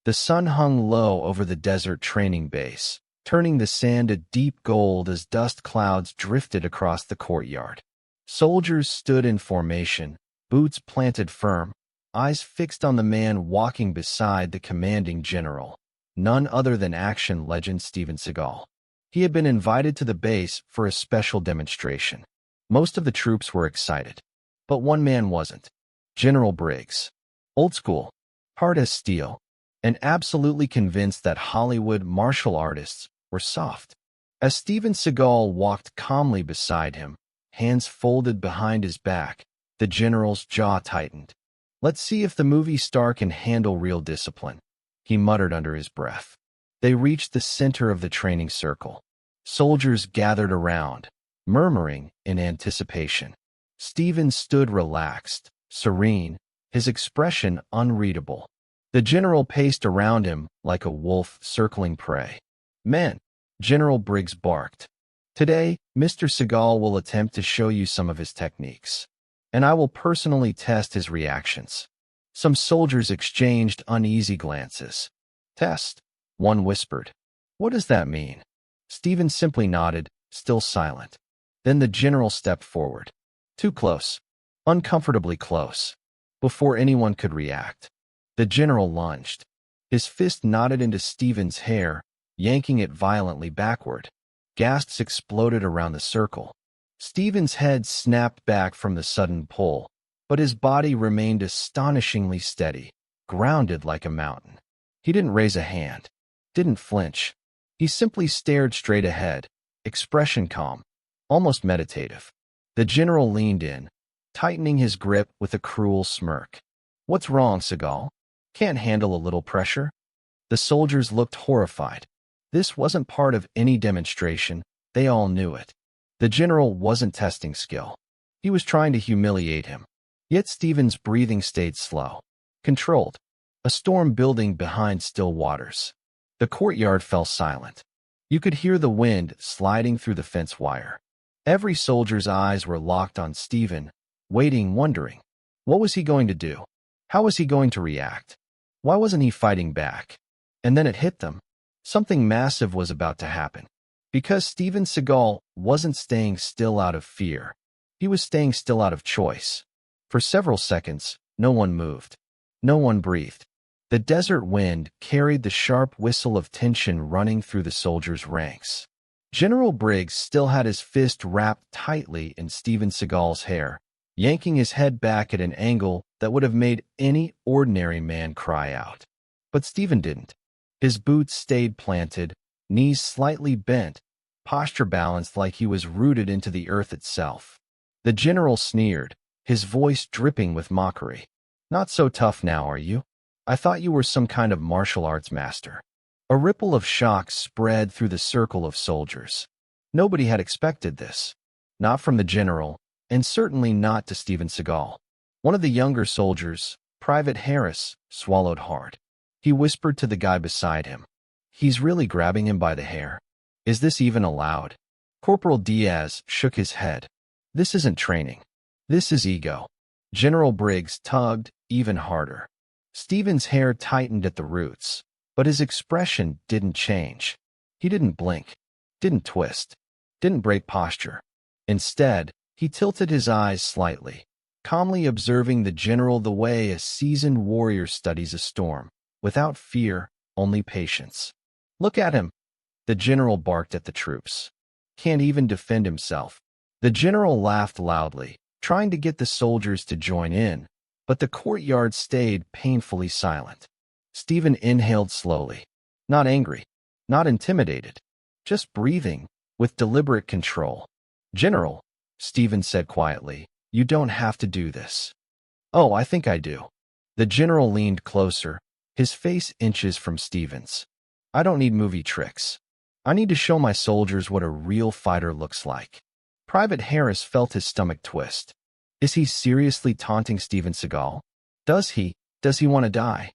The sun hung low over the desert training base, turning the sand a deep gold as dust clouds drifted across the courtyard. Soldiers stood in formation, boots planted firm, eyes fixed on the man walking beside the commanding general, none other than action legend Steven Seagal. He had been invited to the base for a special demonstration. Most of the troops were excited, but one man wasn't. General Briggs. Old school, hard as steel, and absolutely convinced that Hollywood martial artists were soft. As Steven Seagal walked calmly beside him, hands folded behind his back, the general's jaw tightened. "Let's see if the movie star can handle real discipline," he muttered under his breath. They reached the center of the training circle. Soldiers gathered around, murmuring in anticipation. Steven stood relaxed, serene, his expression unreadable. The general paced around him like a wolf circling prey. "Men," General Briggs barked. "Today, Mr. Seagal will attempt to show you some of his techniques, and I will personally test his reactions." Some soldiers exchanged uneasy glances. "Test," one whispered. "What does that mean?" Steven simply nodded, still silent. Then the general stepped forward. Too close. Uncomfortably close. Before anyone could react, the general lunged. His fist knotted into Steven's hair, yanking it violently backward. Gasps exploded around the circle. Steven's head snapped back from the sudden pull, but his body remained astonishingly steady, grounded like a mountain. He didn't raise a hand, didn't flinch. He simply stared straight ahead, expression calm, almost meditative. The general leaned in, tightening his grip with a cruel smirk. "What's wrong, Seagal? Can't handle a little pressure?" The soldiers looked horrified. This wasn't part of any demonstration, they all knew it. The general wasn't testing skill. He was trying to humiliate him. Yet Steven's breathing stayed slow, controlled, a storm building behind still waters. The courtyard fell silent. You could hear the wind sliding through the fence wire. Every soldier's eyes were locked on Steven, waiting, wondering. What was he going to do? How was he going to react? Why wasn't he fighting back? And then it hit them. Something massive was about to happen. Because Steven Seagal wasn't staying still out of fear. He was staying still out of choice. For several seconds, no one moved. No one breathed. The desert wind carried the sharp whistle of tension running through the soldiers' ranks. General Briggs still had his fist wrapped tightly in Steven Seagal's hair, yanking his head back at an angle that would have made any ordinary man cry out. But Steven didn't. His boots stayed planted, knees slightly bent, posture balanced like he was rooted into the earth itself. The general sneered, his voice dripping with mockery. "Not so tough now, are you? I thought you were some kind of martial arts master." A ripple of shock spread through the circle of soldiers. Nobody had expected this. Not from the general, and certainly not to Steven Seagal. One of the younger soldiers, Private Harris, swallowed hard. He whispered to the guy beside him. "He's really grabbing him by the hair. Is this even allowed?" Corporal Diaz shook his head. "This isn't training. This is ego." General Briggs tugged even harder. Steven's hair tightened at the roots, but his expression didn't change. He didn't blink, didn't twist, didn't break posture. Instead, he tilted his eyes slightly, calmly observing the general the way a seasoned warrior studies a storm, without fear, only patience. "Look at him," the general barked at the troops. "Can't even defend himself." The general laughed loudly, trying to get the soldiers to join in, but the courtyard stayed painfully silent. Steven inhaled slowly, not angry, not intimidated, just breathing with deliberate control. "General," Steven said quietly, "you don't have to do this." "Oh, I think I do." The general leaned closer, his face inches from Steven's. "I don't need movie tricks. I need to show my soldiers what a real fighter looks like." Private Harris felt his stomach twist. Is he seriously taunting Steven Seagal? Does he want to die?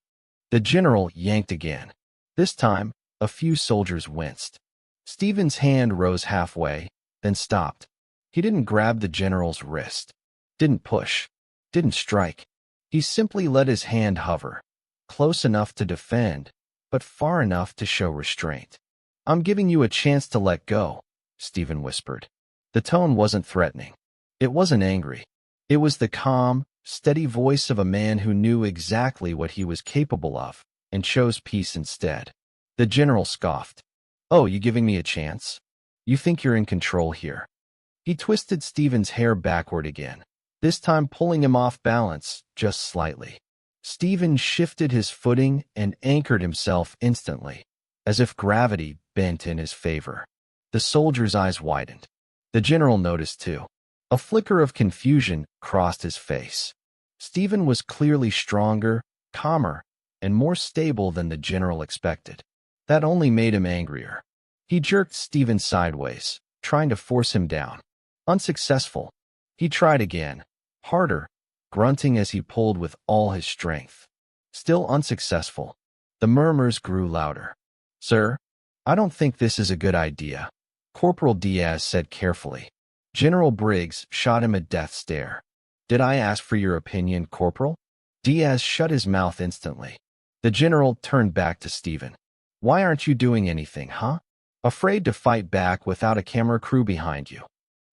The general yanked again. This time, a few soldiers winced. Steven's hand rose halfway, then stopped. He didn't grab the general's wrist, didn't push, didn't strike. He simply let his hand hover, close enough to defend, but far enough to show restraint. "I'm giving you a chance to let go," Steven whispered. The tone wasn't threatening. It wasn't angry. It was the calm, steady voice of a man who knew exactly what he was capable of and chose peace instead. The general scoffed. "Oh, you giving me a chance? You think you're in control here?" He twisted Steven's hair backward again, this time pulling him off balance just slightly. Steven shifted his footing and anchored himself instantly, as if gravity bent in his favor. The soldier's eyes widened. The general noticed too. A flicker of confusion crossed his face. Steven was clearly stronger, calmer, and more stable than the general expected. That only made him angrier. He jerked Steven sideways, trying to force him down. Unsuccessful. He tried again, harder, grunting as he pulled with all his strength. Still unsuccessful. The murmurs grew louder. "Sir, I don't think this is a good idea," Corporal Diaz said carefully. General Briggs shot him a death stare. "Did I ask for your opinion, Corporal?" Diaz shut his mouth instantly. The general turned back to Steven. "Why aren't you doing anything, huh? Afraid to fight back without a camera crew behind you?"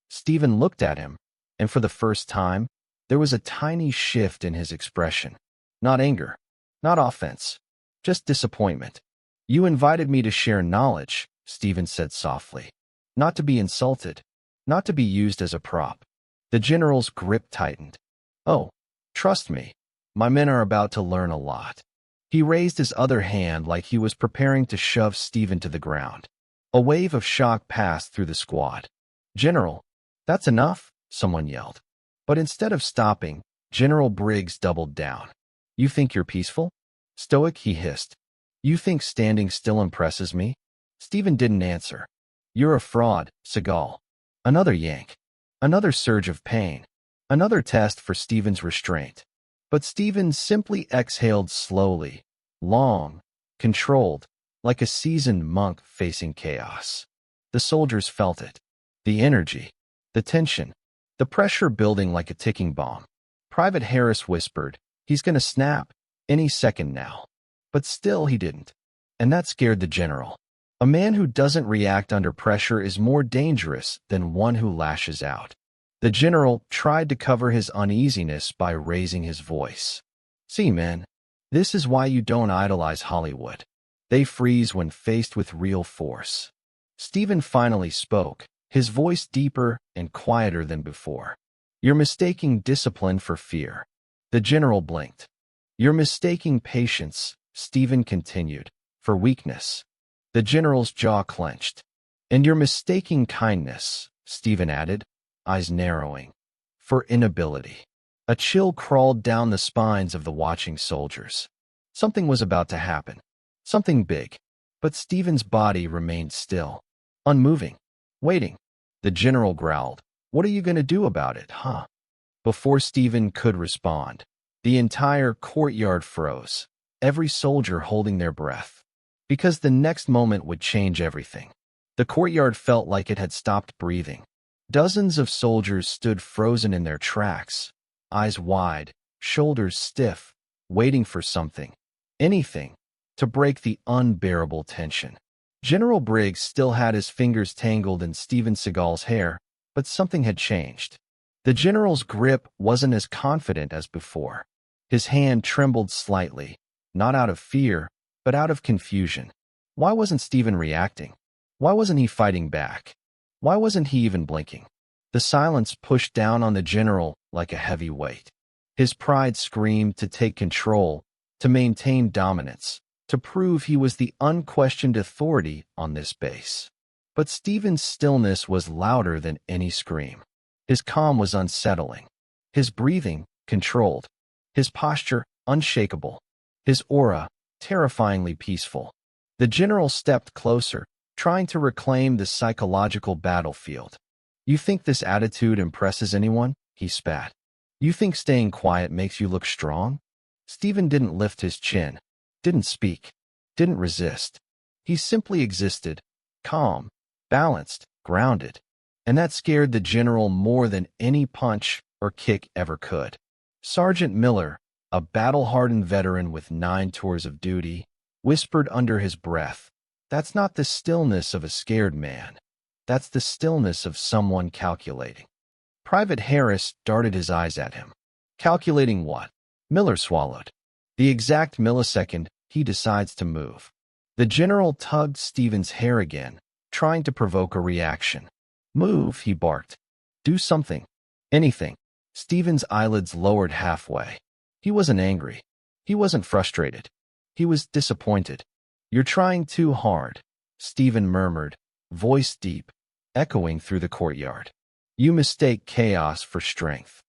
Steven looked at him, and for the first time, there was a tiny shift in his expression. Not anger, not offense, just disappointment. "You invited me to share knowledge," Steven said softly. "Not to be insulted, not to be used as a prop." The general's grip tightened. "Oh, trust me, my men are about to learn a lot." He raised his other hand like he was preparing to shove Steven to the ground. A wave of shock passed through the squad. "General, that's enough," someone yelled. But instead of stopping, General Briggs doubled down. "You think you're peaceful? Stoic," he hissed. "You think standing still impresses me?" Steven didn't answer. "You're a fraud, Seagal." Another yank. Another surge of pain. Another test for Steven's restraint. But Steven simply exhaled slowly, long, controlled, like a seasoned monk facing chaos. The soldiers felt it. The energy, the tension, the pressure building like a ticking bomb. Private Harris whispered, "He's gonna snap, any second now." But still he didn't. And that scared the general. A man who doesn't react under pressure is more dangerous than one who lashes out. The general tried to cover his uneasiness by raising his voice. "See, man, this is why you don't idolize Hollywood. They freeze when faced with real force." Steven finally spoke, his voice deeper and quieter than before. "You're mistaking discipline for fear." The general blinked. "You're mistaking patience," Steven continued, "for weakness." The general's jaw clenched. "And you're mistaking kindness," Steven added, eyes narrowing, "for inability." A chill crawled down the spines of the watching soldiers. Something was about to happen. Something big. But Steven's body remained still, unmoving, waiting. The general growled, "What are you going to do about it, huh?" Before Steven could respond, the entire courtyard froze, every soldier holding their breath. Because the next moment would change everything. The courtyard felt like it had stopped breathing. Dozens of soldiers stood frozen in their tracks, eyes wide, shoulders stiff, waiting for something, anything, to break the unbearable tension. General Briggs still had his fingers tangled in Steven Seagal's hair, but something had changed. The general's grip wasn't as confident as before. His hand trembled slightly, not out of fear, but out of confusion. Why wasn't Steven reacting? Why wasn't he fighting back? Why wasn't he even blinking? The silence pushed down on the general like a heavy weight. His pride screamed to take control, to maintain dominance, to prove he was the unquestioned authority on this base. But Steven's stillness was louder than any scream. His calm was unsettling. His breathing, controlled. His posture, unshakable. His aura, terrifyingly peaceful. The general stepped closer, trying to reclaim the psychological battlefield. "You think this attitude impresses anyone?" he spat. "You think staying quiet makes you look strong?" Steven didn't lift his chin, didn't speak, didn't resist. He simply existed, calm, balanced, grounded. And that scared the general more than any punch or kick ever could. Sergeant Miller, a battle-hardened veteran with 9 tours of duty, whispered under his breath. That's not the stillness of a scared man. That's the stillness of someone calculating. Private Harris darted his eyes at him. Calculating what? Miller swallowed. The exact millisecond he decides to move. The general tugged Steven's hair again, trying to provoke a reaction. Move, he barked. Do something. Anything. Steven's eyelids lowered halfway. He wasn't angry. He wasn't frustrated. He was disappointed. You're trying too hard, Steven murmured, voice deep, echoing through the courtyard. You mistake chaos for strength.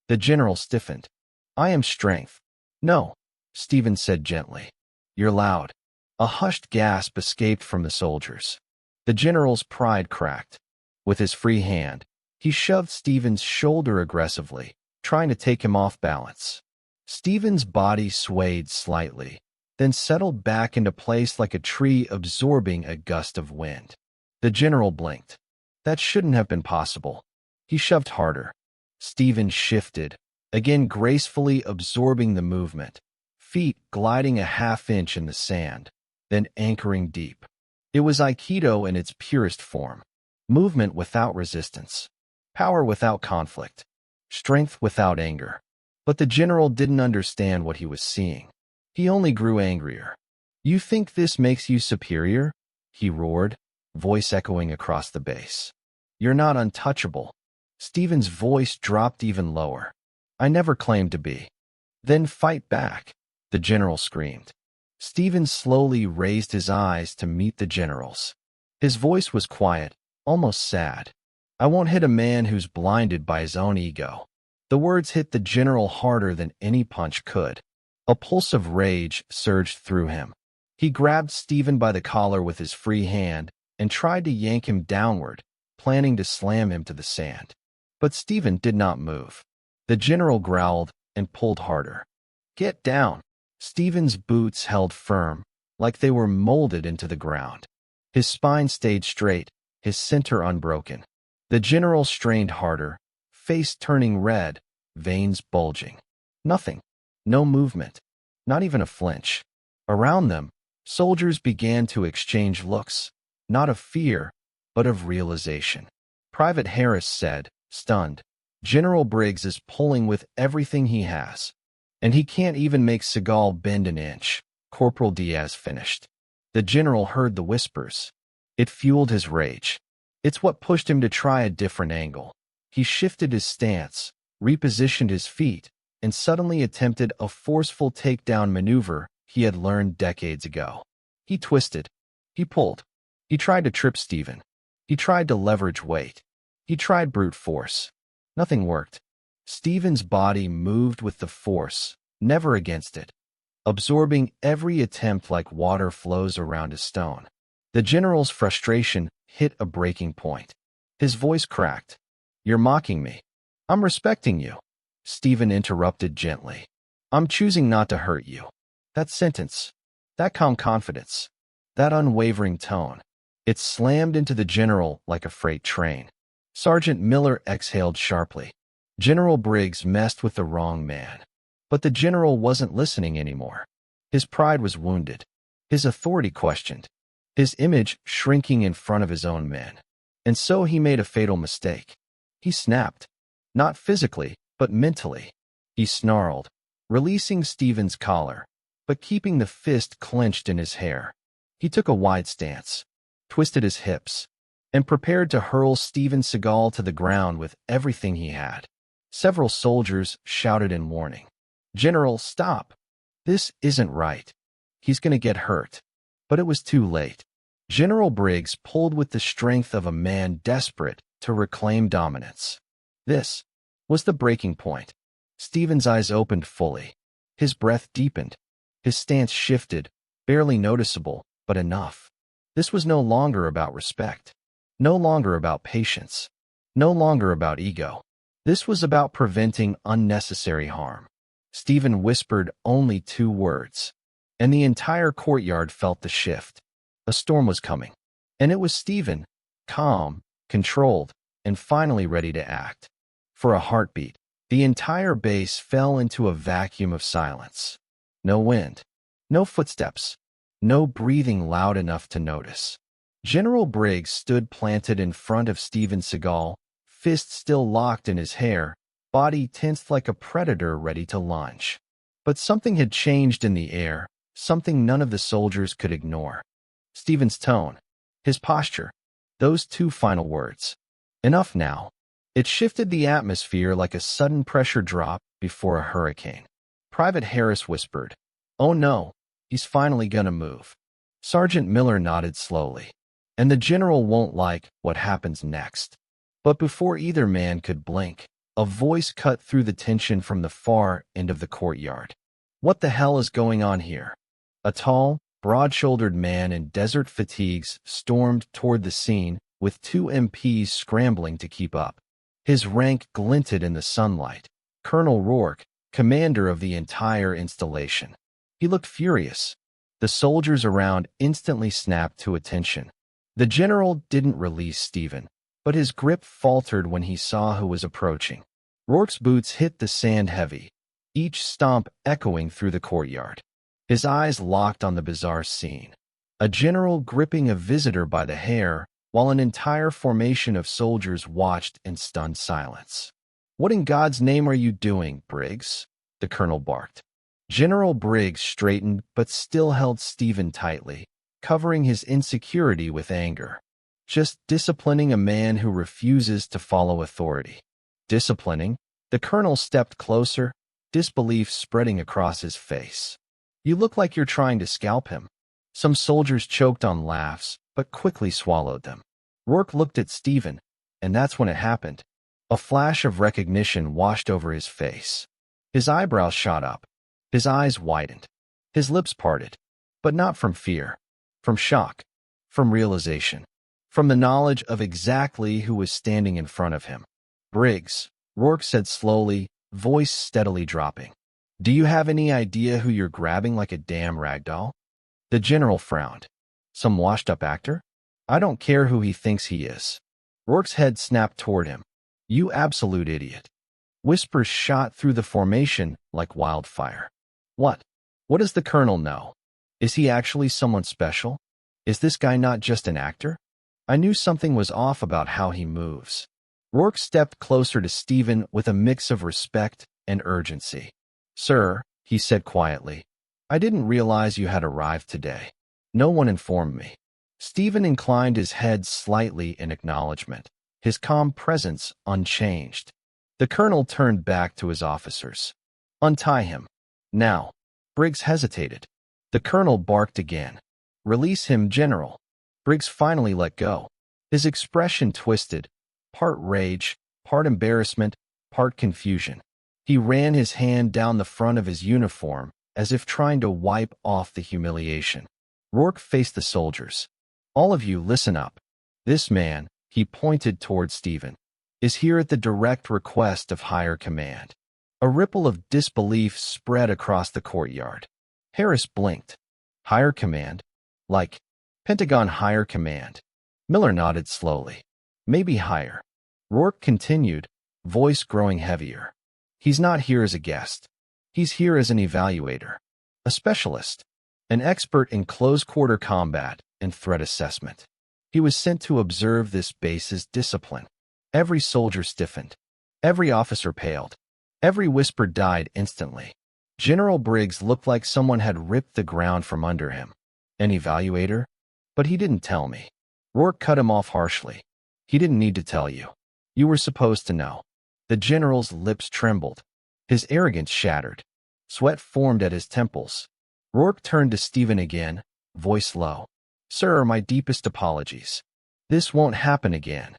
The general stiffened. I am strength. No, Steven said gently. You're loud. A hushed gasp escaped from the soldiers. The general's pride cracked. With his free hand, he shoved Steven's shoulder aggressively, trying to take him off balance. Steven's body swayed slightly, then settled back into place like a tree absorbing a gust of wind. The general blinked. That shouldn't have been possible. He shoved harder. Steven shifted, again gracefully absorbing the movement, feet gliding a half-inch in the sand, then anchoring deep. It was Aikido in its purest form. Movement without resistance. Power without conflict. Strength without anger. But the general didn't understand what he was seeing. He only grew angrier. You think this makes you superior? He roared, voice echoing across the base. You're not untouchable. Steven's voice dropped even lower. I never claimed to be. Then fight back, the general screamed. Steven slowly raised his eyes to meet the general's. His voice was quiet, almost sad. I won't hit a man who's blinded by his own ego. The words hit the general harder than any punch could. A pulse of rage surged through him. He grabbed Steven by the collar with his free hand and tried to yank him downward, planning to slam him to the sand. But Steven did not move. The general growled and pulled harder. Get down. Steven's boots held firm, like they were molded into the ground. His spine stayed straight, his center unbroken. The general strained harder, face turning red, veins bulging. Nothing. No movement. Not even a flinch. Around them, soldiers began to exchange looks, not of fear, but of realization. Private Harris said, stunned, General Briggs is pulling with everything he has. And he can't even make Seagal bend an inch. Corporal Diaz finished. The general heard the whispers. It fueled his rage. It's what pushed him to try a different angle. He shifted his stance, repositioned his feet, and suddenly attempted a forceful takedown maneuver he had learned decades ago. He twisted. He pulled. He tried to trip Steven. He tried to leverage weight. He tried brute force. Nothing worked. Steven's body moved with the force, never against it, absorbing every attempt like water flows around a stone. The general's frustration hit a breaking point. His voice cracked. You're mocking me. I'm respecting you. Steven interrupted gently. I'm choosing not to hurt you. That sentence, that calm confidence, that unwavering tone, it slammed into the general like a freight train. Sergeant Miller exhaled sharply. General Briggs messed with the wrong man. But the general wasn't listening anymore. His pride was wounded. His authority questioned. His image shrinking in front of his own men. And so he made a fatal mistake. He snapped. Not physically, but mentally. He snarled, releasing Steven's collar, but keeping the fist clenched in his hair. He took a wide stance, twisted his hips, and prepared to hurl Steven Seagal to the ground with everything he had. Several soldiers shouted in warning. General, stop. This isn't right. He's going to get hurt. But it was too late. General Briggs pulled with the strength of a man desperate to reclaim dominance. This was the breaking point. Steven's eyes opened fully. His breath deepened. His stance shifted, barely noticeable, but enough. This was no longer about respect. No longer about patience. No longer about ego. This was about preventing unnecessary harm. Steven whispered only 2 words, and the entire courtyard felt the shift. A storm was coming, and it was Steven, calm, controlled, and finally ready to act. For a heartbeat, the entire base fell into a vacuum of silence. No wind, no footsteps, no breathing loud enough to notice. General Briggs stood planted in front of Steven Seagal, fists still locked in his hair, body tensed like a predator ready to lunge. But something had changed in the air, something none of the soldiers could ignore. Steven's tone, his posture, those two final words. Enough now. It shifted the atmosphere like a sudden pressure drop before a hurricane. Private Harris whispered, "Oh no, he's finally gonna move." Sergeant Miller nodded slowly. "And the general won't like what happens next." But before either man could blink, a voice cut through the tension from the far end of the courtyard. "What the hell is going on here?" A tall, broad-shouldered man in desert fatigues stormed toward the scene, with two MPs scrambling to keep up. His rank glinted in the sunlight. Colonel Rourke, commander of the entire installation. He looked furious. The soldiers around instantly snapped to attention. The general didn't release Steven, but his grip faltered when he saw who was approaching. Rourke's boots hit the sand heavy, each stomp echoing through the courtyard. His eyes locked on the bizarre scene. A general gripping a visitor by the hair, while an entire formation of soldiers watched in stunned silence. "What in God's name are you doing, Briggs?" the colonel barked. General Briggs straightened but still held Steven tightly, covering his insecurity with anger. "Just disciplining a man who refuses to follow authority." Disciplining? The colonel stepped closer, disbelief spreading across his face. "You look like you're trying to scalp him." Some soldiers choked on laughs, but quickly swallowed them. Rourke looked at Steven, and that's when it happened. A flash of recognition washed over his face. His eyebrows shot up. His eyes widened. His lips parted. But not from fear. From shock. From realization. From the knowledge of exactly who was standing in front of him. "Briggs," Rourke said slowly, voice steadily dropping. "Do you have any idea who you're grabbing like a damn ragdoll?" The general frowned. "Some washed-up actor? I don't care who he thinks he is." Rourke's head snapped toward him. "You absolute idiot." Whispers shot through the formation like wildfire. "What? What does the colonel know? Is he actually someone special? Is this guy not just an actor?" I knew something was off about how he moves. Rourke stepped closer to Steven with a mix of respect and urgency. "Sir," he said quietly, "I didn't realize you had arrived today. No one informed me." Steven inclined his head slightly in acknowledgement, his calm presence unchanged. The colonel turned back to his officers. "Untie him. Now." Briggs hesitated. The colonel barked again. "Release him, General." Briggs finally let go. His expression twisted, part rage, part embarrassment, part confusion. He ran his hand down the front of his uniform, as if trying to wipe off the humiliation. Rourke faced the soldiers. "All of you, listen up. This man," he pointed toward Steven, "is here at the direct request of higher command." A ripple of disbelief spread across the courtyard. Harris blinked. "Higher command? Like Pentagon higher command?" Miller nodded slowly. "Maybe higher." Rourke continued, voice growing heavier. "He's not here as a guest. He's here as an evaluator. A specialist. An expert in close-quarter combat and threat assessment. He was sent to observe this base's discipline." Every soldier stiffened. Every officer paled. Every whisper died instantly. General Briggs looked like someone had ripped the ground from under him. "An evaluator? But he didn't tell me." Rourke cut him off harshly. "He didn't need to tell you. You were supposed to know." The general's lips trembled. His arrogance shattered. Sweat formed at his temples. Rourke turned to Steven again, voice low. "Sir, my deepest apologies. This won't happen again."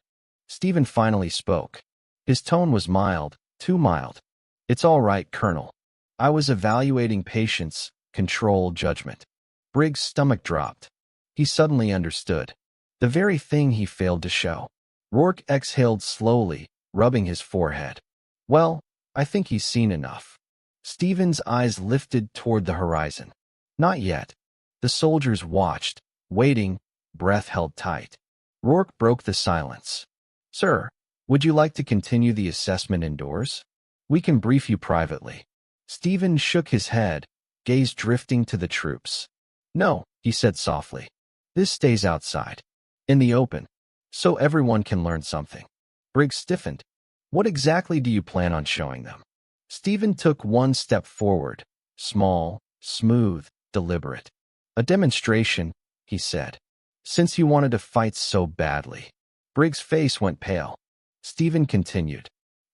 Steven finally spoke. His tone was mild, too mild. "It's all right, Colonel. I was evaluating patience, control, judgment." Briggs' stomach dropped. He suddenly understood. The very thing he failed to show. Rourke exhaled slowly, rubbing his forehead. "Well, I think he's seen enough." Steven's eyes lifted toward the horizon. "Not yet." The soldiers watched, waiting, breath held tight. Rourke broke the silence. "Sir, would you like to continue the assessment indoors? We can brief you privately." Steven shook his head, gaze drifting to the troops. No, he said softly. This stays outside, in the open, so everyone can learn something. Briggs stiffened. What exactly do you plan on showing them? Steven took one step forward, small, smooth, deliberate. A demonstration, he said. Since you wanted to fight so badly. Briggs' face went pale. Steven continued.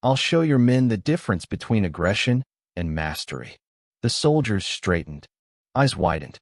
I'll show your men the difference between aggression and mastery. The soldiers straightened. Eyes widened.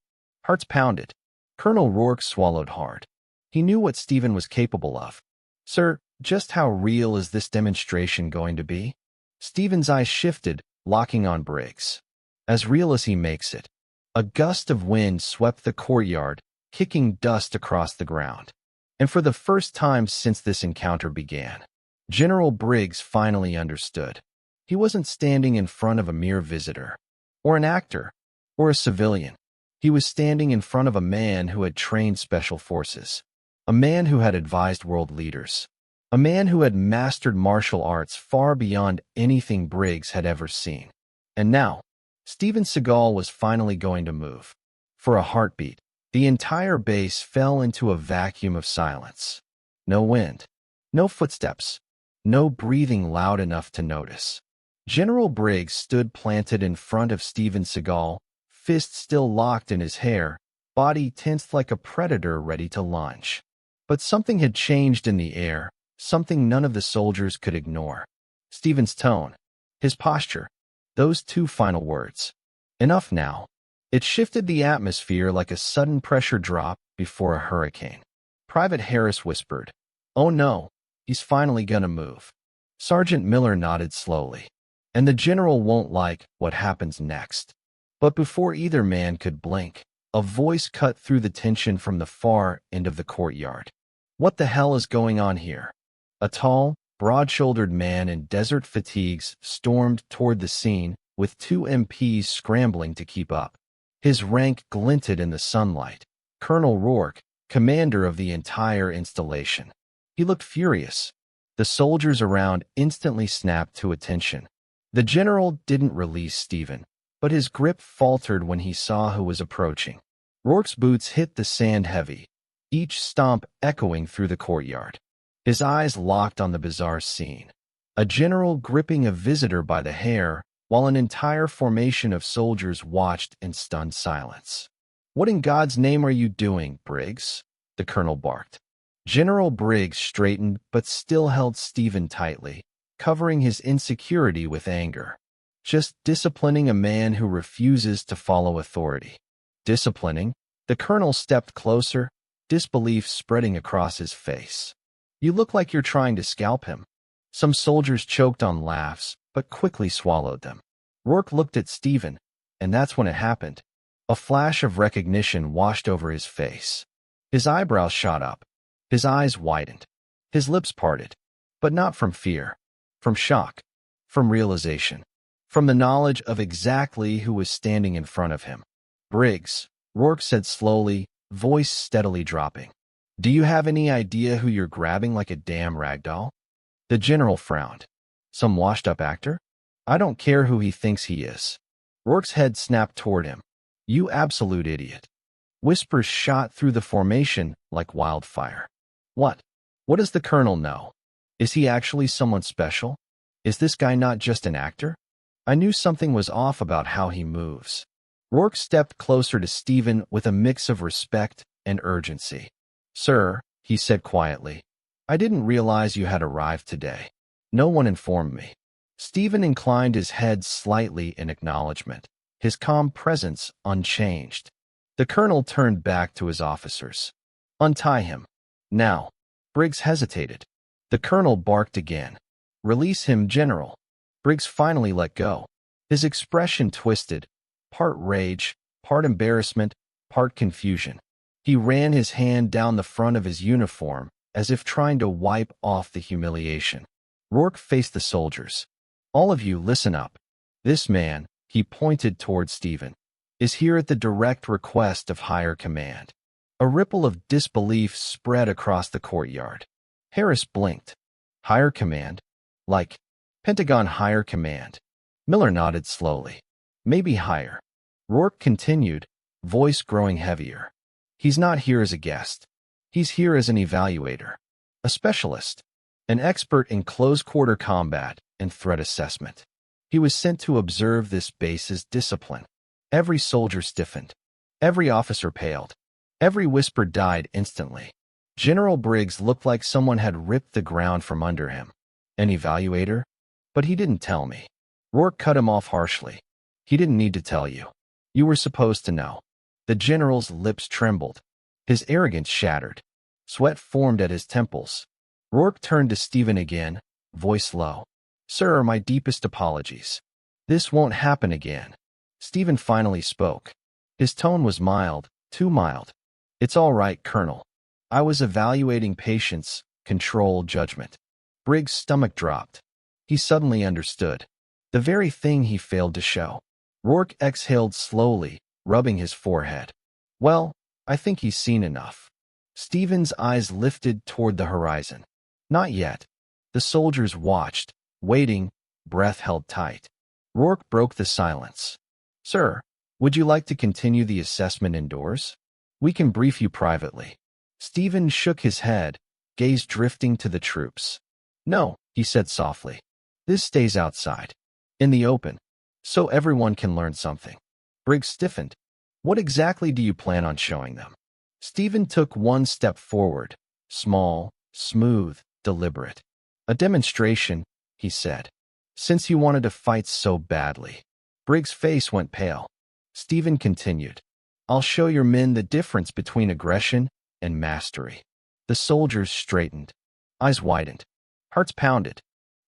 Hearts pounded. Colonel Rourke swallowed hard. He knew what Steven was capable of. Sir, just how real is this demonstration going to be? Steven's eyes shifted, locking on Briggs. As real as he makes it. A gust of wind swept the courtyard, kicking dust across the ground. And for the first time since this encounter began, General Briggs finally understood. He wasn't standing in front of a mere visitor, or an actor, or a civilian. He was standing in front of a man who had trained special forces, a man who had advised world leaders, a man who had mastered martial arts far beyond anything Briggs had ever seen. And now, Steven Seagal was finally going to move. For a heartbeat, the entire base fell into a vacuum of silence. No wind, no footsteps, no breathing loud enough to notice. General Briggs stood planted in front of Steven Seagal, fist still locked in his hair, body tensed like a predator ready to lunge. But something had changed in the air, something none of the soldiers could ignore. Steven's tone, his posture, those two final words. Enough now. It shifted the atmosphere like a sudden pressure drop before a hurricane. Private Harris whispered, "Oh no, he's finally gonna move." Sergeant Miller nodded slowly. And the general won't like what happens next. But before either man could blink, a voice cut through the tension from the far end of the courtyard. What the hell is going on here? A tall, broad-shouldered man in desert fatigues stormed toward the scene, with two MPs scrambling to keep up. His rank glinted in the sunlight. Colonel Rourke, commander of the entire installation. He looked furious. The soldiers around instantly snapped to attention. The general didn't release Steven, but his grip faltered when he saw who was approaching. Rourke's boots hit the sand heavy, each stomp echoing through the courtyard. His eyes locked on the bizarre scene. A general gripping a visitor by the hair, while an entire formation of soldiers watched in stunned silence. "What in God's name are you doing, Briggs?" the colonel barked. General Briggs straightened but still held Steven tightly, covering his insecurity with anger. "Just disciplining a man who refuses to follow authority." Disciplining? The colonel stepped closer, disbelief spreading across his face. "You look like you're trying to scalp him." Some soldiers choked on laughs, but quickly swallowed them. Rourke looked at Steven, and that's when it happened. A flash of recognition washed over his face. His eyebrows shot up. His eyes widened. His lips parted. But not from fear. From shock. From realization. From the knowledge of exactly who was standing in front of him. "Briggs," Rourke said slowly, voice steadily dropping. "Do you have any idea who you're grabbing like a damn ragdoll?" The general frowned. "Some washed-up actor? I don't care who he thinks he is." Rourke's head snapped toward him. "You absolute idiot." Whispers shot through the formation like wildfire. What? What does the colonel know? Is he actually someone special? Is this guy not just an actor? I knew something was off about how he moves. Rourke stepped closer to Steven with a mix of respect and urgency. "Sir," he said quietly, "I didn't realize you had arrived today. No one informed me." Steven inclined his head slightly in acknowledgement, his calm presence unchanged. The colonel turned back to his officers. "Untie him. Now." Briggs hesitated. The colonel barked again. "Release him, General." Briggs finally let go. His expression twisted, part rage, part embarrassment, part confusion. He ran his hand down the front of his uniform, as if trying to wipe off the humiliation. Rourke faced the soldiers. "All of you, listen up. This man," he pointed toward Steven, "is here at the direct request of higher command." A ripple of disbelief spread across the courtyard. Harris blinked. "Higher command? Like Pentagon higher command?" Miller nodded slowly. "Maybe higher." Rourke continued, voice growing heavier. He's not here as a guest. He's here as an evaluator, a specialist, an expert in close-quarter combat and threat assessment. He was sent to observe this base's discipline. Every soldier stiffened. Every officer paled. Every whisper died instantly. General Briggs looked like someone had ripped the ground from under him. An evaluator? But he didn't tell me. Rourke cut him off harshly. He didn't need to tell you. You were supposed to know. The general's lips trembled. His arrogance shattered. Sweat formed at his temples. Rourke turned to Steven again, voice low. Sir, my deepest apologies. This won't happen again. Steven finally spoke. His tone was mild, too mild. It's all right, Colonel. I was evaluating patience, control, judgment. Briggs' stomach dropped. He suddenly understood. The very thing he failed to show. Rourke exhaled slowly, rubbing his forehead. Well, I think he's seen enough. Steven's eyes lifted toward the horizon. Not yet. The soldiers watched, waiting, breath held tight. Rourke broke the silence. Sir, would you like to continue the assessment indoors? We can brief you privately. Steven shook his head, gaze drifting to the troops. No, he said softly. This stays outside. In the open. So everyone can learn something. Briggs stiffened. What exactly do you plan on showing them? Steven took one step forward. Small, smooth, deliberate. A demonstration, he said. Since you wanted to fight so badly. Briggs' face went pale. Steven continued. I'll show your men the difference between aggression and mastery. The soldiers straightened. Eyes widened. Hearts pounded.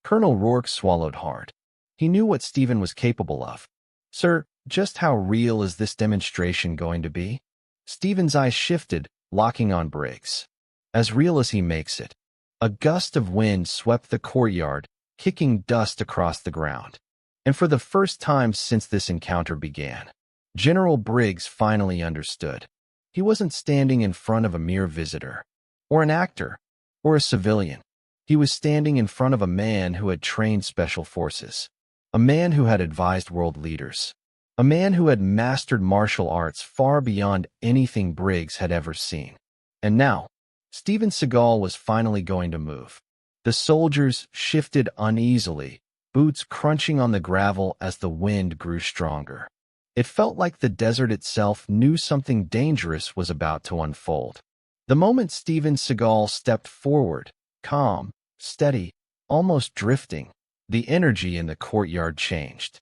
Colonel Rourke swallowed hard. He knew what Steven was capable of. Sir, just how real is this demonstration going to be? Steven's eyes shifted, locking on Briggs. As real as he makes it. A gust of wind swept the courtyard, kicking dust across the ground. And for the first time since this encounter began, General Briggs finally understood. He wasn't standing in front of a mere visitor, or an actor, or a civilian. He was standing in front of a man who had trained special forces, a man who had advised world leaders, a man who had mastered martial arts far beyond anything Briggs had ever seen. And now, Steven Seagal was finally going to move. The soldiers shifted uneasily, boots crunching on the gravel as the wind grew stronger. It felt like the desert itself knew something dangerous was about to unfold. The moment Steven Seagal stepped forward, calm, steady, almost drifting, the energy in the courtyard changed.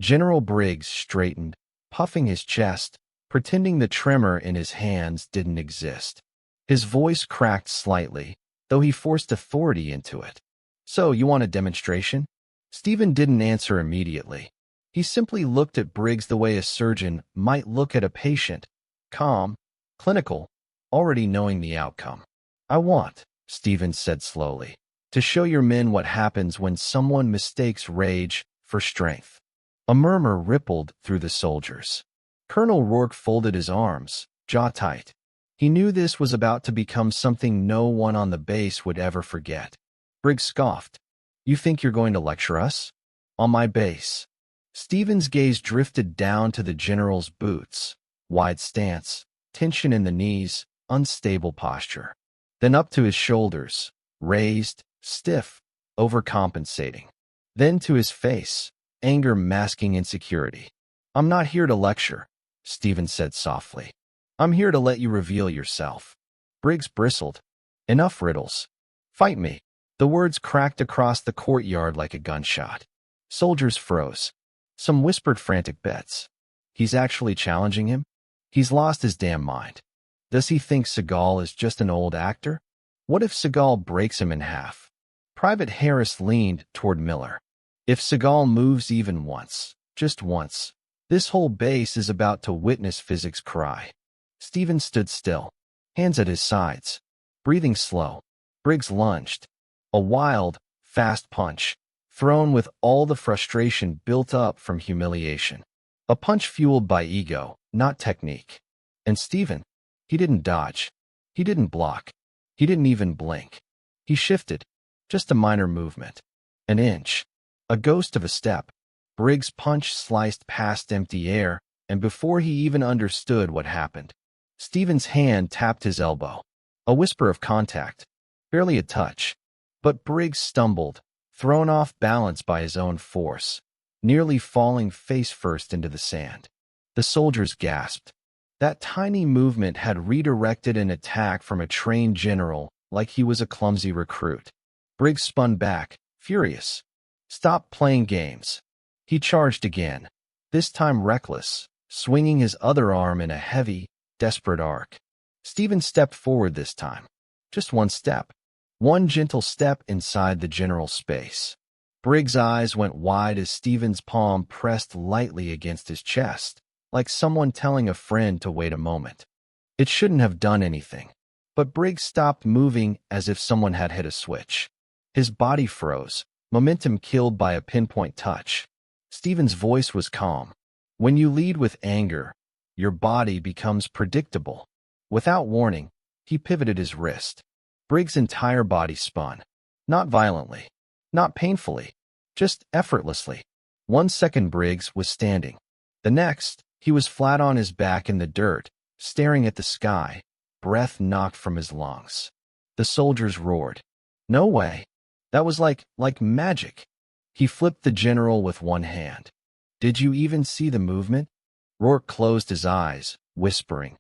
General Briggs straightened, puffing his chest, pretending the tremor in his hands didn't exist. His voice cracked slightly, though he forced authority into it. So, you want a demonstration? Steven didn't answer immediately. He simply looked at Briggs the way a surgeon might look at a patient, calm, clinical, already knowing the outcome. I want, Steven said slowly, to show your men what happens when someone mistakes rage for strength. A murmur rippled through the soldiers. Colonel Rourke folded his arms, jaw tight. He knew this was about to become something no one on the base would ever forget. Briggs scoffed. You think you're going to lecture us? On my base. Steven's gaze drifted down to the general's boots, wide stance, tension in the knees, unstable posture. Then up to his shoulders, raised, stiff, overcompensating. Then to his face, anger masking insecurity. I'm not here to lecture, Steven said softly. I'm here to let you reveal yourself. Briggs bristled. Enough riddles. Fight me. The words cracked across the courtyard like a gunshot. Soldiers froze. Some whispered frantic bets. He's actually challenging him? He's lost his damn mind. Does he think Seagal is just an old actor? What if Seagal breaks him in half? Private Harris leaned toward Miller. If Seagal moves even once, just once, this whole base is about to witness physics cry. Steven stood still, hands at his sides, breathing slow. Briggs lunged. A wild, fast punch, thrown with all the frustration built up from humiliation. A punch fueled by ego, not technique. And Steven, he didn't dodge. He didn't block. He didn't even blink. He shifted. Just a minor movement. An inch. A ghost of a step. Briggs' punch sliced past empty air, and before he even understood what happened, Steven's hand tapped his elbow. A whisper of contact, barely a touch, but Briggs stumbled, thrown off balance by his own force, nearly falling face first into the sand. The soldiers gasped. That tiny movement had redirected an attack from a trained general like he was a clumsy recruit. Briggs spun back, furious. "Stop playing games." He charged again, this time reckless, swinging his other arm in a heavy, desperate arc. Steven stepped forward this time. Just one step. One gentle step inside the general's space. Briggs' eyes went wide as Steven's palm pressed lightly against his chest, like someone telling a friend to wait a moment. It shouldn't have done anything, but Briggs stopped moving as if someone had hit a switch. His body froze, momentum killed by a pinpoint touch. Steven's voice was calm. "When you lead with anger, your body becomes predictable." Without warning, he pivoted his wrist. Briggs' entire body spun. Not violently, not painfully, just effortlessly. 1 second Briggs was standing. The next, he was flat on his back in the dirt, staring at the sky, breath knocked from his lungs. The soldiers roared. "No way." That was like magic. He flipped the general with one hand. "Did you even see the movement?" Rourke closed his eyes, whispering,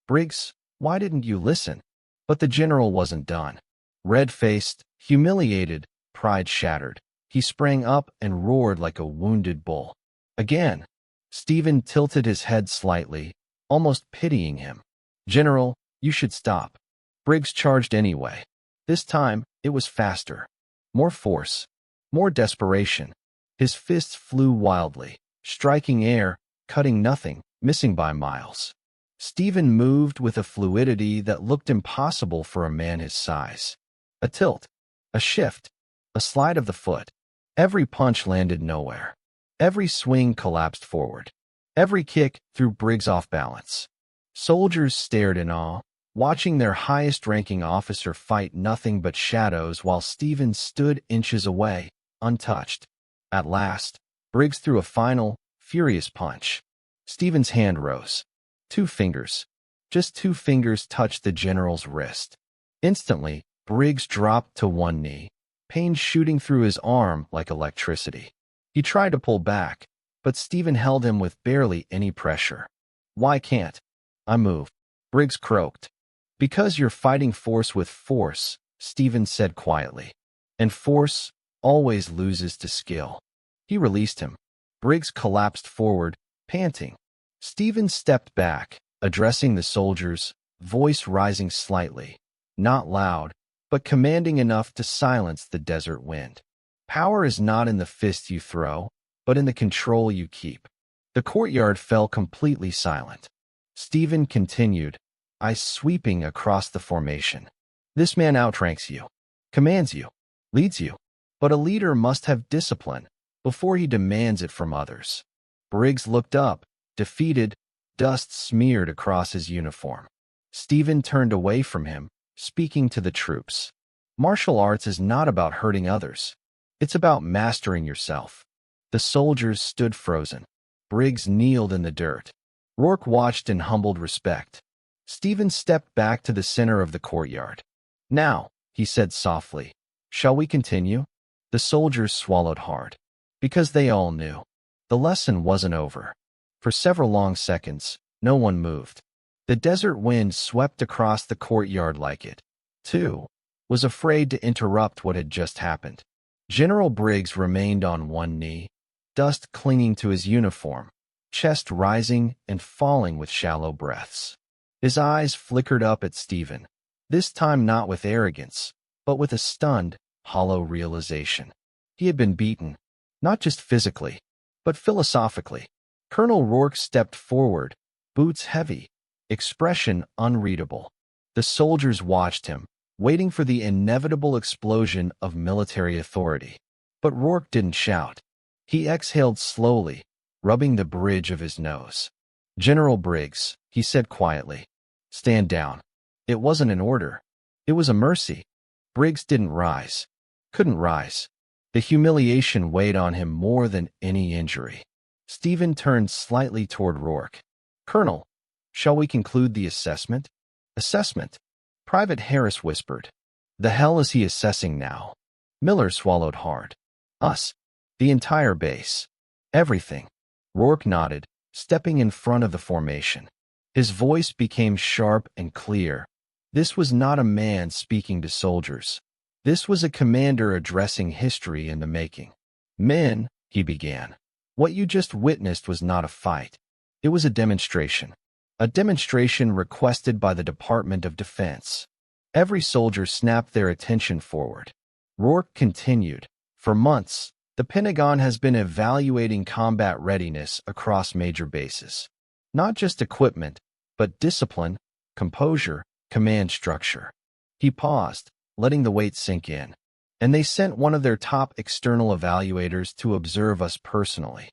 "Briggs, why didn't you listen?" But the general wasn't done. Red-faced, humiliated, pride shattered, he sprang up and roared like a wounded bull. Again, Steven tilted his head slightly, almost pitying him. "General, you should stop." Briggs charged anyway. This time, it was faster. More force. More desperation. His fists flew wildly, striking air, cutting nothing, missing by miles. Steven moved with a fluidity that looked impossible for a man his size. A tilt, a shift, a slide of the foot. Every punch landed nowhere. Every swing collapsed forward. Every kick threw Briggs off balance. Soldiers stared in awe, watching their highest-ranking officer fight nothing but shadows while Steven stood inches away, untouched. At last, Briggs threw a final, furious punch. Steven's hand rose. 2 fingers. Just 2 fingers touched the general's wrist. Instantly, Briggs dropped to one knee, pain shooting through his arm like electricity. He tried to pull back, but Steven held him with barely any pressure. "Why can't I move?" Briggs croaked. "Because you're fighting force with force," Steven said quietly. "And force always loses to skill." He released him. Briggs collapsed forward, panting. Steven stepped back, addressing the soldiers, voice rising slightly, not loud, but commanding enough to silence the desert wind. "Power is not in the fist you throw, but in the control you keep." The courtyard fell completely silent. Steven continued, eyes sweeping across the formation. "This man outranks you, commands you, leads you, but a leader must have discipline before he demands it from others." Briggs looked up, defeated, dust smeared across his uniform. Steven turned away from him, speaking to the troops. "Martial arts is not about hurting others. It's about mastering yourself." The soldiers stood frozen. Briggs kneeled in the dirt. Rourke watched in humbled respect. Steven stepped back to the center of the courtyard. "Now," he said softly, "shall we continue?" The soldiers swallowed hard, because they all knew. The lesson wasn't over. For several long seconds, no one moved. The desert wind swept across the courtyard like it, too, was afraid to interrupt what had just happened. General Briggs remained on one knee, dust clinging to his uniform, chest rising and falling with shallow breaths. His eyes flickered up at Steven, this time not with arrogance, but with a stunned, hollow realization. He had been beaten, not just physically, but philosophically. Colonel Rourke stepped forward, boots heavy, expression unreadable. The soldiers watched him, waiting for the inevitable explosion of military authority. But Rourke didn't shout. He exhaled slowly, rubbing the bridge of his nose. "General Briggs," he said quietly, "stand down." It wasn't an order. It was a mercy. Briggs didn't rise. Couldn't rise. The humiliation weighed on him more than any injury. Steven turned slightly toward Rourke. "Colonel, shall we conclude the assessment?" "Assessment?" Private Harris whispered. "The hell is he assessing now?" Miller swallowed hard. "Us. The entire base. Everything." Rourke nodded, stepping in front of the formation. His voice became sharp and clear. This was not a man speaking to soldiers. This was a commander addressing history in the making. "Men," he began, "what you just witnessed was not a fight. It was a demonstration. A demonstration requested by the Department of Defense." Every soldier snapped their attention forward. Rourke continued. "For months, the Pentagon has been evaluating combat readiness across major bases. Not just equipment, but discipline, composure, command structure." He paused, letting the weight sink in. "And they sent one of their top external evaluators to observe us personally."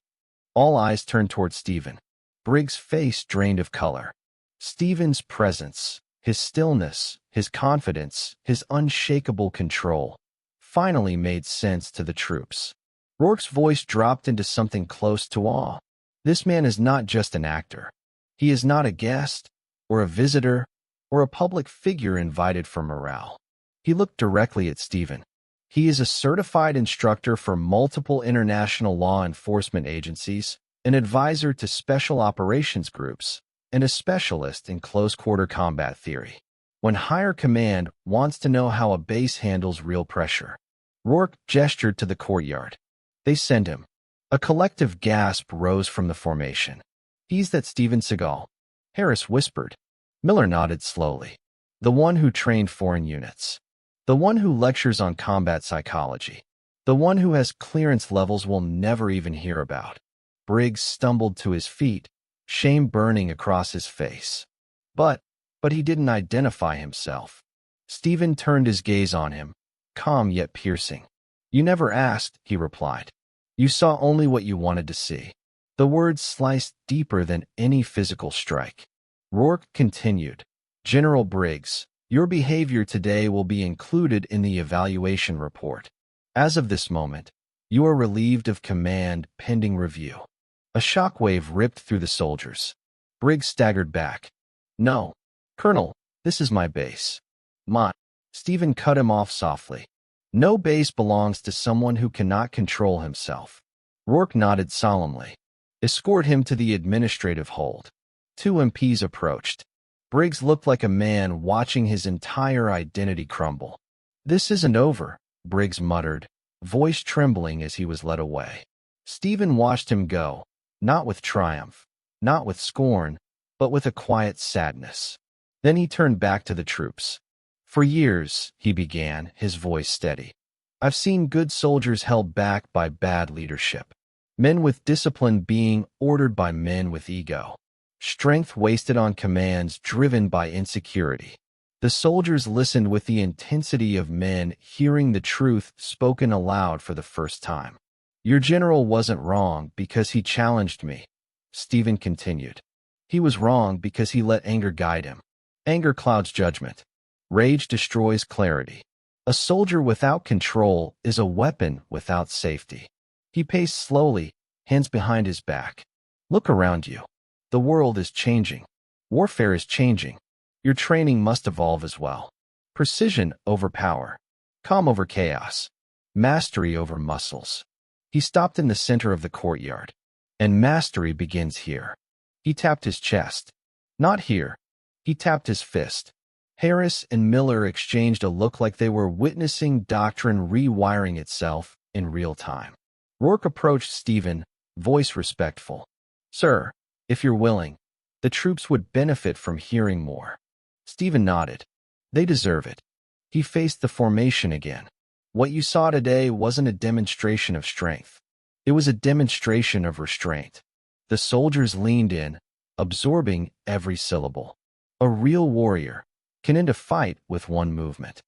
All eyes turned toward Steven. Briggs' face drained of color. Steven's presence, his stillness, his confidence, his unshakable control, finally made sense to the troops. Rourke's voice dropped into something close to awe. This man is not just an actor. He is not a guest, or a visitor, or a public figure invited for morale. He looked directly at Steven. He is a certified instructor for multiple international law enforcement agencies, an advisor to special operations groups, and a specialist in close-quarter combat theory. When higher command wants to know how a base handles real pressure. Rourke gestured to the courtyard. "They send him." A collective gasp rose from the formation. "He's that Steven Seagal," Harris whispered. Miller nodded slowly. "The one who trained foreign units. The one who lectures on combat psychology. The one who has clearance levels we'll never even hear about." Briggs stumbled to his feet, shame burning across his face. But he didn't identify himself. Steven turned his gaze on him, calm yet piercing. "You never asked," he replied. "You saw only what you wanted to see." The words sliced deeper than any physical strike. Rourke continued. "General Briggs, your behavior today will be included in the evaluation report. As of this moment, you are relieved of command pending review." A shockwave ripped through the soldiers. Briggs staggered back. "No, Colonel, this is my base." "My—" Steven cut him off softly. "No base belongs to someone who cannot control himself." Rourke nodded solemnly. "Escort him to the administrative hold." Two MPs approached. Briggs looked like a man watching his entire identity crumble. "This isn't over," Briggs muttered, voice trembling as he was led away. Steven watched him go, not with triumph, not with scorn, but with a quiet sadness. Then he turned back to the troops. "For years," he began, his voice steady, "I've seen good soldiers held back by bad leadership. Men with discipline being ordered by men with ego. Strength wasted on commands driven by insecurity. The soldiers listened with the intensity of men hearing the truth spoken aloud for the first time. Your general wasn't wrong because he challenged me," Steven continued. "He was wrong because he let anger guide him. Anger clouds judgment. Rage destroys clarity. A soldier without control is a weapon without safety." He paced slowly, hands behind his back. "Look around you. The world is changing. Warfare is changing. Your training must evolve as well. Precision over power. Calm over chaos. Mastery over muscles." He stopped in the center of the courtyard. "And mastery begins here." He tapped his chest. "Not here." He tapped his fist. Harris and Miller exchanged a look like they were witnessing doctrine rewiring itself in real time. Rourke approached Steven, voice respectful. "Sir, if you're willing, the troops would benefit from hearing more." Steven nodded. "They deserve it." He faced the formation again. "What you saw today wasn't a demonstration of strength. It was a demonstration of restraint." The soldiers leaned in, absorbing every syllable. A real warrior can end a fight with one movement.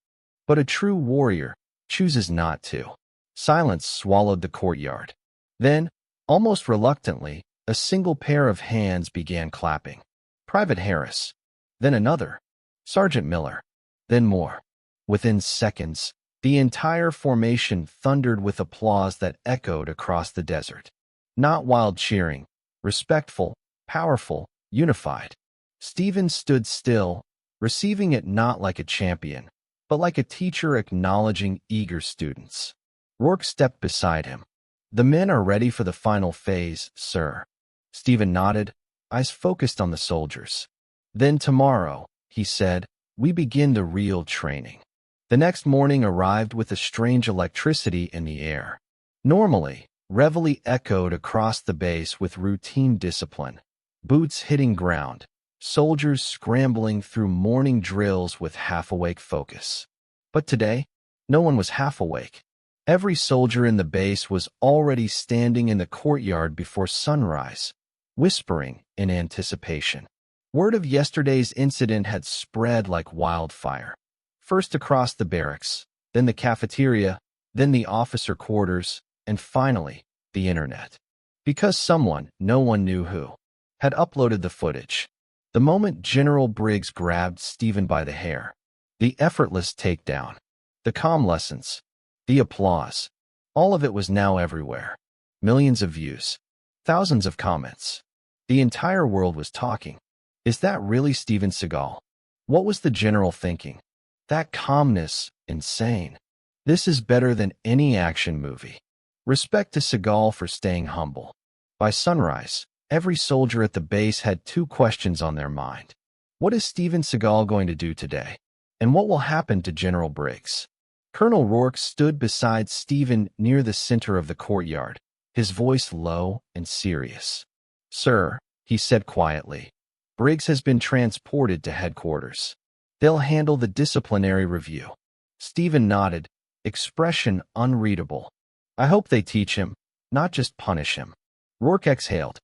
But a true warrior chooses not to. Silence swallowed the courtyard. Then, almost reluctantly, a single pair of hands began clapping. Private Harris. Then another. Sergeant Miller. Then more. Within seconds, the entire formation thundered with applause that echoed across the desert. Not wild cheering. Respectful, powerful, unified. Steven stood still, receiving it not like a champion, but like a teacher acknowledging eager students. Rourke stepped beside him. "The men are ready for the final phase, sir." Steven nodded, eyes focused on the soldiers. "Then tomorrow," he said, "we begin the real training." The next morning arrived with a strange electricity in the air. Normally, reveille echoed across the base with routine discipline, boots hitting ground, soldiers scrambling through morning drills with half-awake focus. But today, no one was half awake. Every soldier in the base was already standing in the courtyard before sunrise, whispering in anticipation. Word of yesterday's incident had spread like wildfire. First across the barracks, then the cafeteria, then the officer quarters, and finally, the internet. Because someone, no one knew who, had uploaded the footage. The moment General Briggs grabbed Steven by the hair, the effortless takedown, the calm lessons, the applause, all of it was now everywhere. Millions of views, thousands of comments. The entire world was talking. Is that really Steven Seagal? What was the general thinking? That calmness, insane. This is better than any action movie. Respect to Seagal for staying humble. By sunrise, every soldier at the base had two questions on their mind. What is Steven Seagal going to do today? And what will happen to General Briggs? Colonel Rourke stood beside Steven near the center of the courtyard, his voice low and serious. "Sir," he said quietly, "Briggs has been transported to headquarters. They'll handle the disciplinary review." Steven nodded, expression unreadable. "I hope they teach him, not just punish him." Rourke exhaled.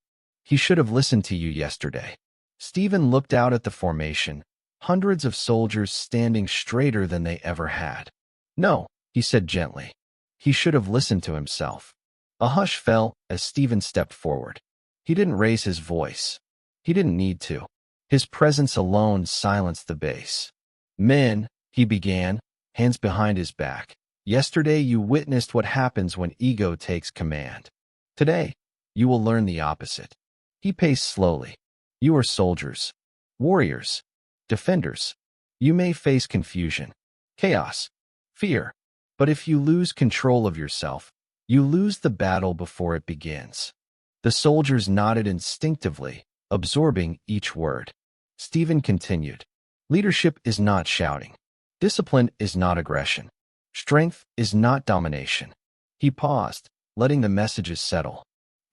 "He should have listened to you yesterday." Steven looked out at the formation, hundreds of soldiers standing straighter than they ever had. "No," he said gently. "He should have listened to himself." A hush fell as Steven stepped forward. He didn't raise his voice. He didn't need to. His presence alone silenced the base. "Men," he began, hands behind his back. "Yesterday you witnessed what happens when ego takes command. Today, you will learn the opposite." He paced slowly. "You are soldiers, warriors, defenders. You may face confusion, chaos, fear. But if you lose control of yourself, you lose the battle before it begins." The soldiers nodded instinctively, absorbing each word. Steven continued. "Leadership is not shouting. Discipline is not aggression. Strength is not domination." He paused, letting the messages settle.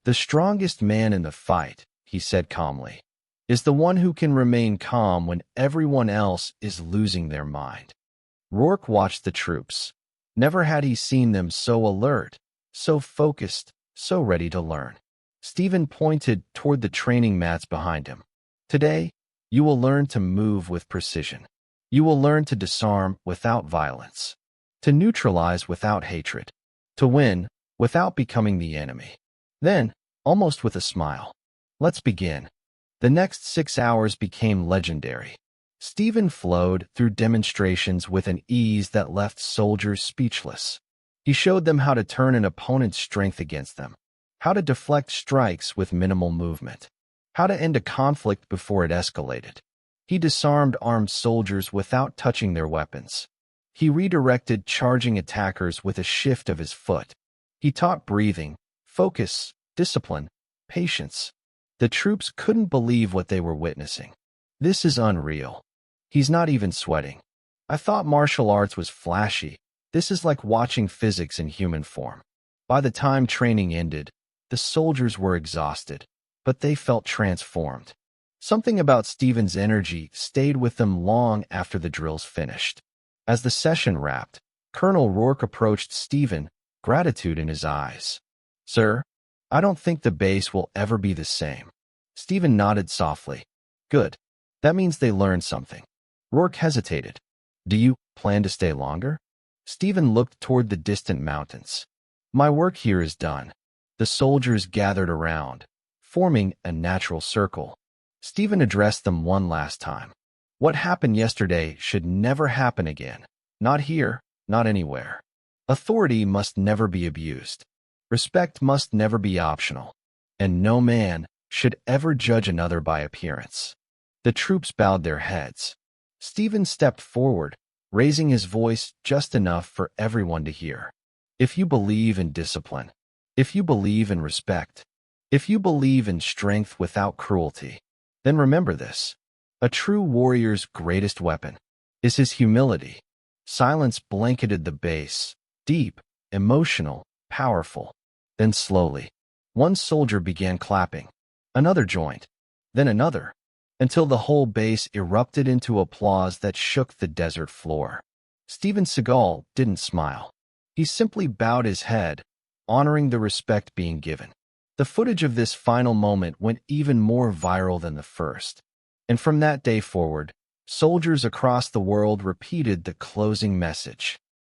"The strongest man in the fight," he said calmly, "is the one who can remain calm when everyone else is losing their mind." Rourke watched the troops. Never had he seen them so alert, so focused, so ready to learn. Steven pointed toward the training mats behind him. "Today, you will learn to move with precision. You will learn to disarm without violence, to neutralize without hatred, to win without becoming the enemy." Then, almost with a smile, "Let's begin." The next 6 hours became legendary. Steven flowed through demonstrations with an ease that left soldiers speechless. He showed them how to turn an opponent's strength against them, how to deflect strikes with minimal movement, how to end a conflict before it escalated. He disarmed armed soldiers without touching their weapons. He redirected charging attackers with a shift of his foot. He taught breathing, focus, discipline, patience. The troops couldn't believe what they were witnessing. "This is unreal. He's not even sweating. I thought martial arts was flashy. This is like watching physics in human form." By the time training ended, the soldiers were exhausted, but they felt transformed. Something about Steven's energy stayed with them long after the drills finished. As the session wrapped, Colonel Rourke approached Steven, gratitude in his eyes. "Sir, I don't think the base will ever be the same." Steven nodded softly. "Good. That means they learned something." Rourke hesitated. "Do you plan to stay longer?" Steven looked toward the distant mountains. "My work here is done." The soldiers gathered around, forming a natural circle. Steven addressed them one last time. "What happened yesterday should never happen again. Not here, not anywhere. Authority must never be abused. Respect must never be optional. and no man should ever judge another by appearance. The troops bowed their heads. Steven stepped forward, raising his voice just enough for everyone to hear. If you believe in discipline, if you believe in respect, if you believe in strength without cruelty, then remember this. A true warrior's greatest weapon is his humility. Silence blanketed the base, deep, emotional, powerful. Then slowly, one soldier began clapping. Another joined, then another, until the whole base erupted into applause that shook the desert floor. Steven Seagal didn't smile. He simply bowed his head, honoring the respect being given. The footage of this final moment went even more viral than the first. And from that day forward, soldiers across the world repeated the closing message.